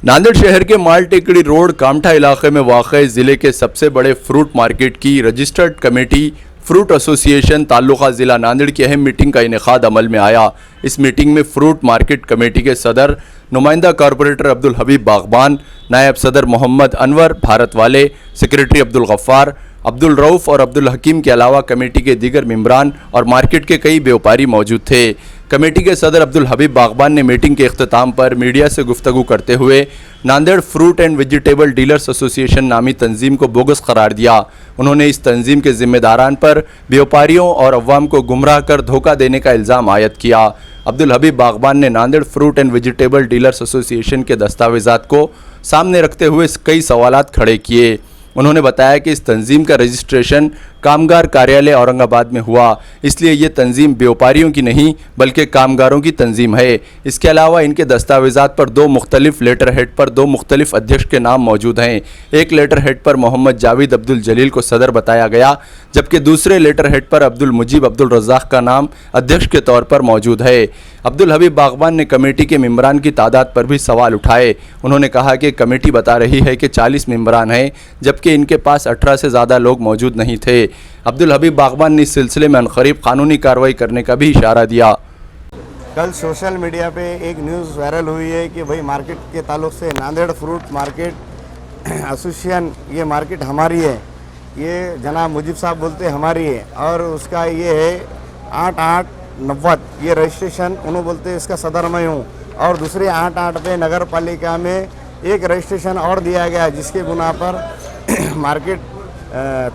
नांदेड़ शहर के माल टेकड़ी रोड कामठा इलाके में वाक़ ज़िले के सबसे बड़े फ्रूट मार्केट की रजिस्टर्ड कमेटी फ्रूट एसोसिएशन ताल्लुक़ा ज़िला नांदेड़ की अहम मीटिंग का इनेकाद अमल में आया। इस मीटिंग में फ्रूट मार्केट कमेटी के सदर नुमाइंदा कॉरपोरेटर अब्दुल हबीब बागबान, नायब सदर मोहम्मद अनवर भारत वाले, सेक्रेटरी अब्दुल गफ्फार, अब्दुल रऊफ़ और अब्दुल हकीम के अलावा कमेटी के दीगर मेंबरान और मार्केट के कई व्यापारी मौजूद थे। कमेटी के सदर अब्दुल हबीब बागबान ने मीटिंग के अख्ताम पर मीडिया से गुफ्तगू करते हुए Nanded fruit and vegetable dealers association नामी तंजीम को बोगस करार दिया। उन्होंने इस तंजीम के जिम्मेदारान पर व्यापारियों और अवाम को गुमराह कर धोखा देने का इल्ज़ाम आयद किया। अब्दुल हबीब बागबान ने Nanded fruit and vegetable dealers association के दस्तावेज़ात को सामने रखते हुए कई सवालात खड़े किए। उन्होंने बताया कि इस तंजीम का रजिस्ट्रेशन कामगार कार्यालय औरंगाबाद में हुआ, इसलिए ये तंजीम व्यापारियों की नहीं बल्कि कामगारों की तंजीम है। इसके अलावा इनके दस्तावेज़ात पर दो मुख्तलिफ लेटर हेड पर दो मुख्तलिफ अध्यक्ष के नाम मौजूद हैं। एक लेटर हेड पर मोहम्मद जावेद अब्दुल जलील को सदर बताया गया, जबकि दूसरे लेटर हेड पर अब्दुल मुजीब अब्दुल रज़ाक का नाम अध्यक्ष के तौर पर मौजूद है। अब्दुल हबीब बागबान ने कमेटी के मेंबरान की तादाद पर भी सवाल उठाए। उन्होंने कहा कि कमेटी बता रही है कि 40 मेंबरान हैं, जबकि इनके पास 18 से ज़्यादा लोग मौजूद नहीं थे। अब्दुल हबीब बागबान ने इस सिलसिले में अनक़रीब कानूनी कार्रवाई करने का भी इशारा दिया। कल सोशल मीडिया पे एक न्यूज़ वायरल हुई है कि भाई मार्केट के ताल्लुक से नांदेड़ फ्रूट मार्केट एसोसिएशन, ये मार्केट हमारी है, ये जनाब मुजीब साहब बोलते हमारी है, और उसका ये है 8890, ये रजिस्ट्रेशन उन्होंने बोलते इसका सदर मैं हूँ। और दूसरे 88 पे नगर पालिका में एक रजिस्ट्रेशन और दिया गया जिसके गुना पर मार्केट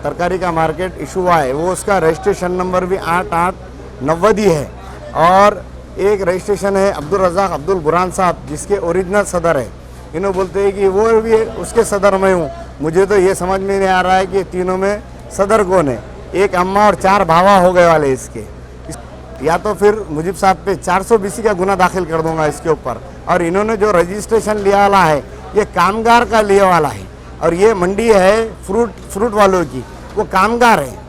तरकारी का मार्केट इशू हुआ है, वो उसका रजिस्ट्रेशन नंबर भी 8890 है। और एक रजिस्ट्रेशन है अब्दुल रज़ाक अब्दुल बुरहान साहब जिसके ओरिजिनल सदर है, इन्होंने बोलते हैं कि वो भी उसके सदर में हूँ। मुझे तो ये समझ में नहीं आ रहा है कि तीनों में सदर कौन है। एक अम्मा और 4 भावा हो गए वाले इसके, या तो फिर मुजीब साहब पे 420 का गुना दाखिल कर दूंगा इसके ऊपर। और इन्होंने जो रजिस्ट्रेशन लिया वाला है ये कामगार का लिया वाला है, और ये मंडी है फ्रूट वालों की, वो कामगार है,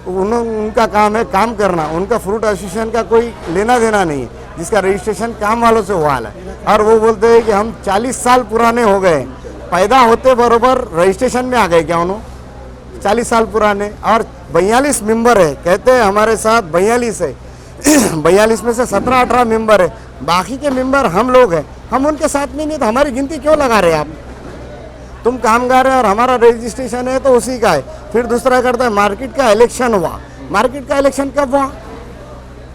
उनका काम है काम करना, उनका फ्रूट एसोसिएशन का कोई लेना देना नहीं है, जिसका रजिस्ट्रेशन काम वालों से हुआ है। और वो बोलते हैं कि हम 40 साल पुराने हो गए, पैदा होते बरोबर रजिस्ट्रेशन में आ गए क्या उन्होंने, 40 साल पुराने। और 42 मेंबर है, कहते हैं हमारे साथ 42 है 42 में से 17-18 मेंबर है, बाकी के मेंबर हम लोग हैं, हम उनके साथ में नहीं, तो हमारी गिनती क्यों लगा रहे हैं आप। तुम कामगार है और हमारा रजिस्ट्रेशन है तो उसी का है। फिर दूसरा करता है मार्केट का इलेक्शन हुआ, मार्केट का इलेक्शन कब हुआ,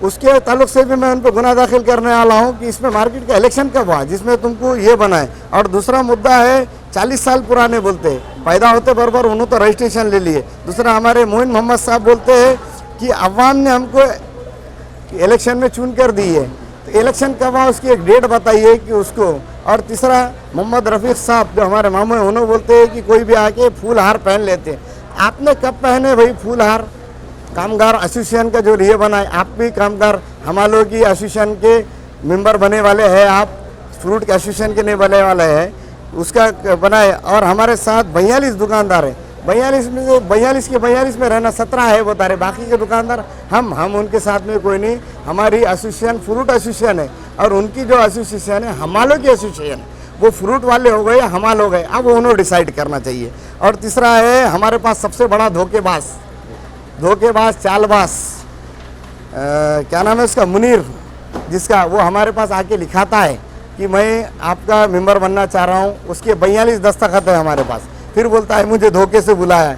उसके ताल्लुक से भी मैं उन पर गुना दाखिल करने वाला हूँ कि इसमें मार्केट का इलेक्शन कब हुआ जिसमें तुमको ये बनाए। और दूसरा मुद्दा है 40 साल पुराने बोलते हैं, पैदा होते बराबर उन्होंने तो रजिस्ट्रेशन ले लिए। दूसरा हमारे मोइन मोहम्मद साहब बोलते हैं कि अवाम ने हमको इलेक्शन में चुन कर दी है, तो इलेक्शन कब हुआ उसकी एक डेट बताइए कि उसको। और तीसरा मोहम्मद रफ़ीक साहब जो हमारे मामू हैं, उन्होंने बोलते हैं कि कोई भी आके फूल हार पहन लेते हैं। आपने कब पहने भाई फूल हार, कामगार एसोसिएशन का जो लिए बनाए, आप भी कामगार हमालों की एसोसिएशन के मेंबर बने वाले हैं, आप फ्रूट के एसोसिएशन के नहीं बने वाले हैं, उसका बनाए। और हमारे साथ 42 दुकानदार हैं, 42 में से 42 के 42 में रहना 17 है बता रहे, बाकी के दुकानदार हम उनके साथ में कोई नहीं। हमारी एसोसिएशन फ्रूट एसोसिएशन है, और उनकी जो एसोसिएशन है हमालों की एसोसिएशन है, वो फ्रूट वाले हो गए या हमाल हो गए, अब उन्होंने डिसाइड करना चाहिए। और तीसरा है हमारे पास सबसे बड़ा धोखेबाज चालबाज, क्या नाम है उसका, मुनीर, जिसका वो हमारे पास आके लिखाता है कि मैं आपका मेंबर बनना चाह रहा हूँ, उसके 42 दस्तखत है हमारे पास। फिर बोलता है मुझे धोखे से बुलाया है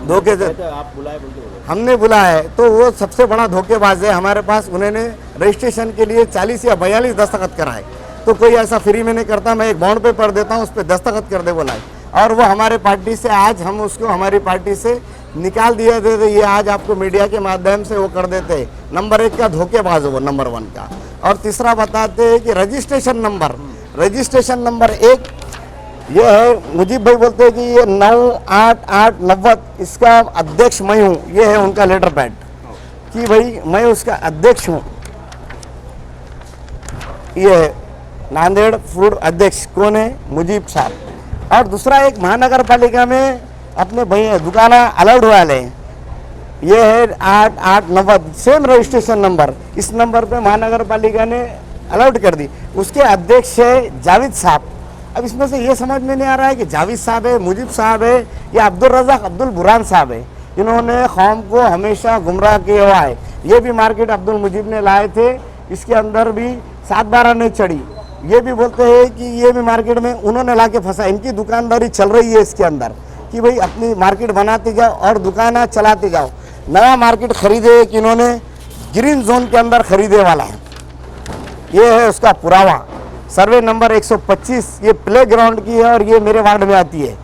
धोखे से आप बुलाए, हमने बुलाया है, तो वो सबसे बड़ा धोखेबाज है हमारे पास। उन्होंने रजिस्ट्रेशन के लिए 40 या 42 दस्तखत कराए, तो कोई ऐसा फ्री में नहीं करता, मैं एक बॉन्ड पेपर देता हूँ उस पर दस्तखत कर दे बोला। और वो हमारे पार्टी से आज हम उसको हमारी पार्टी से निकाल दिया देते, ये आज आपको मीडिया के माध्यम से वो कर देते। नंबर 1 का धोखेबाज है वो, नंबर 1 का। और तीसरा बताते हैं कि रजिस्ट्रेशन नंबर 1 ये है, मुजीब भाई बोलते हैं कि ये 9890, इसका अध्यक्ष मैं हूँ, ये है उनका लेटर पैड कि भाई मैं उसका अध्यक्ष हूँ। ये है नांदेड़ फ्रूट अध्यक्ष कौन है, मुजीब साहब। और दूसरा एक महानगर पालिका में अपने भैया दुकाना अलाउड वाले, ये है 8890, सेम रजिस्ट्रेशन नंबर, इस नंबर पे महानगर पालिका ने अलाउड कर दी। उसके अध्यक्ष है जावेद साहब, अब इसमें से ये समझ में नहीं आ रहा है कि जावेद साहब है, मुजीब साहब है या अब्दुल रज़ाक अब्दुल बुरहान साहब है, इन्होंने कौम को हमेशा गुमराह किया हुआ है। ये भी मार्केट अब्दुल मुजीब ने लाए थे, इसके अंदर भी 7-12 नहीं चढ़ी। ये भी बोलते हैं कि ये भी मार्केट में उन्होंने ला के फंसा। इनकी दुकानदारी चल रही है इसके अंदर कि भाई अपनी मार्केट बनाते जाओ और दुकान चलाते जाओ। नया मार्केट खरीदे कि इन्होंने ग्रीन जोन के अंदर खरीदे वाला है। ये है उसका पुरावा, सर्वे नंबर 125। ये प्ले ग्राउंड की है और ये मेरे वार्ड में आती है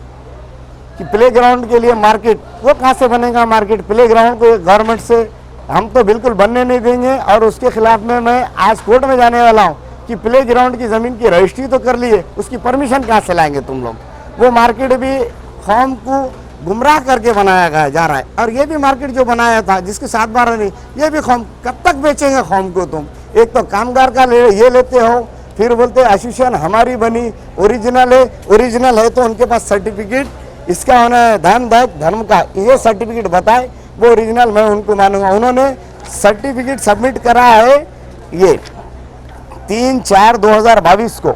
कि प्ले ग्राउंड के लिए मार्केट वो कहाँ से बनेगा मार्केट? प्ले ग्राउंड को गवर्नमेंट से हम तो बिल्कुल बनने नहीं देंगे और उसके खिलाफ में मैं आज कोर्ट में जाने वाला हूँ कि प्ले ग्राउंड की ज़मीन की रजिस्ट्री तो कर ली है, उसकी परमिशन कहाँ से लाएंगे तुम लोग? वो मार्केट भी कौम को गुमराह करके बनाया गया जा रहा है। और ये भी मार्केट जो बनाया था जिसके 7-12 नहीं, ये भी कौम कब तक बेचेंगे कौम को तुम? एक तो कामगार का ये लेते हो, फिर बोलते एसोसिएशन हमारी बनी, ओरिजिनल है तो उनके पास सर्टिफिकेट इसका होना है धर्म का, ये सर्टिफिकेट बताए वो ओरिजिनल, मैं उनको मानूंगा। उन्होंने सर्टिफिकेट सबमिट करा है ये 3/4/2022 को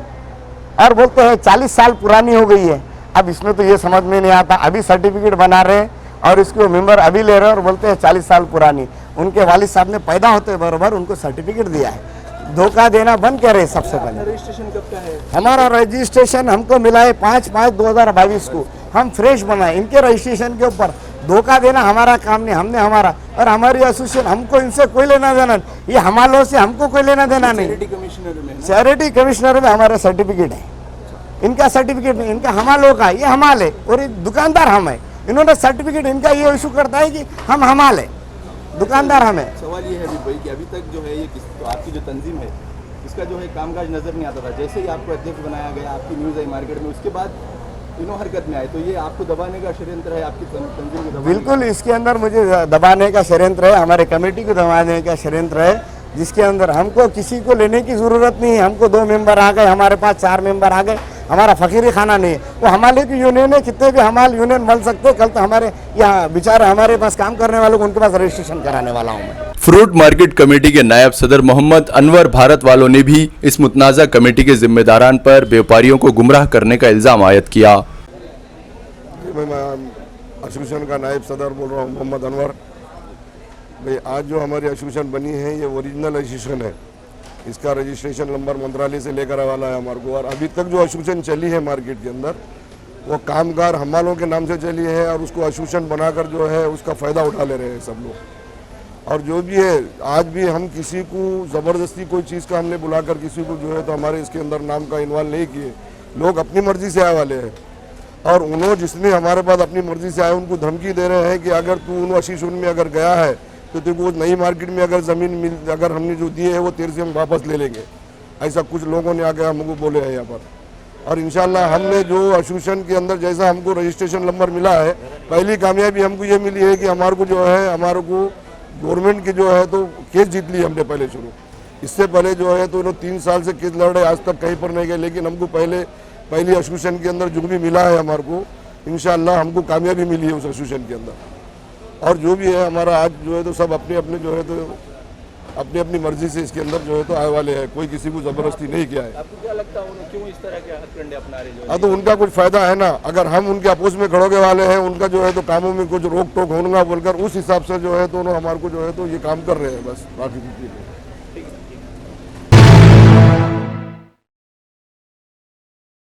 और बोलते हैं 40 साल पुरानी हो गई है। अब इसमें तो ये समझ में नहीं आता, अभी सर्टिफिकेट बना रहे हैं और इसको मेंबर अभी ले रहे हैं और बोलते हैं 40 साल पुरानी। उनके वालिद साहब ने पैदा होते बराबर उनको सर्टिफिकेट दिया है। धोखा देना बंद करे। सबसे पहले रजिस्ट्रेशन कब का है? हमारा रजिस्ट्रेशन हमको मिला है 5/5/2022 को। हम फ्रेश बनाए, इनके रजिस्ट्रेशन के ऊपर धोखा देना हमारा काम नहीं। हमने हमारा और हमारी एसोसिएशन, हमको इनसे कोई लेना देना, ये हमालों से हमको कोई लेना देना नहीं। चैरिटी कमिश्नर में हमारा सर्टिफिकेट है, इनका सर्टिफिकेट नहीं, इनका हमालों का, ये हमाल है और ये दुकानदार हम है। इन्होंने सर्टिफिकेट इनका ये इशू करता है कि हम हमाल है, दुकानदार हम है। सवाल ये है भाई कि अभी तक जो है ये तो आपकी जो तंजीम है इसका जो है कामकाज नजर नहीं आता था। जैसे ही आपको अध्यक्ष बनाया गया, आपकी न्यूज़ आई मार्केट में, उसके बाद तीनों हरकत में आए, तो ये आपको दबाने का षड्यंत्र है, आपकी तंजीम को दबाने? बिल्कुल, इसके अंदर मुझे दबाने का षड्यंत्र है, हमारे कमेटी को दबाने का षड्यंत्र है, जिसके अंदर हमको किसी को लेने की ज़रूरत नहीं है। हमको 2 मेंबर आ गए, हमारे पास 4 मेंबर आ गए, हमारा फकीरी खाना नहीं है। वो हमारे की यूनियन है, कितने भी हमारे यूनियन मिल सकते। कल तो हमारे यहाँ बेचारे हमारे पास काम करने वालों को उनके पास रजिस्ट्रेशन कराने वाला हूँ मैं। फ्रूट मार्केट कमेटी के नायब सदर मोहम्मद अनवर भारत वालों ने भी इस मुतनाज़ा कमेटी के जिम्मेदारान पर व्यापारियों को गुमराह करने का इल्ज़ाम आयद किया। मैं एसोसिएशन का नायब सदर बोल रहा हूँ मोहम्मद अनवर भाई। आज जो हमारी एसोसिएशन बनी है ये ओरिजिनल एसोसिएशन है, इसका रजिस्ट्रेशन नंबर मंत्रालय से लेकर वाला है हमारे को। और अभी तक जो एसोसिएशन चली है मार्केट के अंदर वो कामगार हमालों के नाम से चली है और उसको एसोसिएशन बनाकर जो है उसका फ़ायदा उठा ले रहे हैं सब लोग। और जो भी है, आज भी हम किसी को ज़बरदस्ती कोई चीज़ का हमने बुलाकर किसी को जो है तो हमारे इसके अंदर नाम का इन्वॉल्व नहीं किए। लोग अपनी मर्ज़ी से आए वाले हैं और उन्होंने जिसने हमारे पास अपनी मर्ज़ी से आए उनको धमकी दे रहे हैं कि अगर तू उन एसोसिएशन में अगर गया है तो तेरे को नई मार्केट में अगर ज़मीन मिल, अगर हमने जो दी है वो तेरे से हम वापस ले लेंगे। ऐसा कुछ लोगों ने आके हमको बोले हैं यहाँ पर। और इंशाल्लाह हमने जो एसोसिएशन के अंदर जैसा हमको रजिस्ट्रेशन नंबर मिला है, पहली कामयाबी हमको ये मिली है कि हमारे को जो है हमारे को गवर्नमेंट की जो है तो केस जीत ली हमने पहले शुरू। इससे पहले जो है तो 3 साल से केस लड़ रहे, आज तक कहीं पर नहीं गए। लेकिन हमको पहली एसोसिएशन के अंदर जो भी मिला है हमारे को, इंशाल्लाह हमको कामयाबी मिली है उस एसोसिएशन के अंदर। और जो भी है हमारा आज जो है तो सब अपने अपने जो है तो अपनी अपनी मर्जी से इसके अंदर जो है तो आए वाले हैं, कोई किसी को ज़बरदस्ती नहीं किया है। आपको क्या लगता है उन्हें क्यों इस तरह के हथकंडे अपना रहे जो? हाँ, तो उनका कुछ फ़ायदा है ना। अगर हम उनके अपोज में खड़ोगे वाले हैं, उनका जो है तो कामों में कुछ रोक टोक होगा बोलकर उस हिसाब से जो है तो हमारे को जो है तो ये काम कर रहे हैं, बस बाकी कुछ नहीं।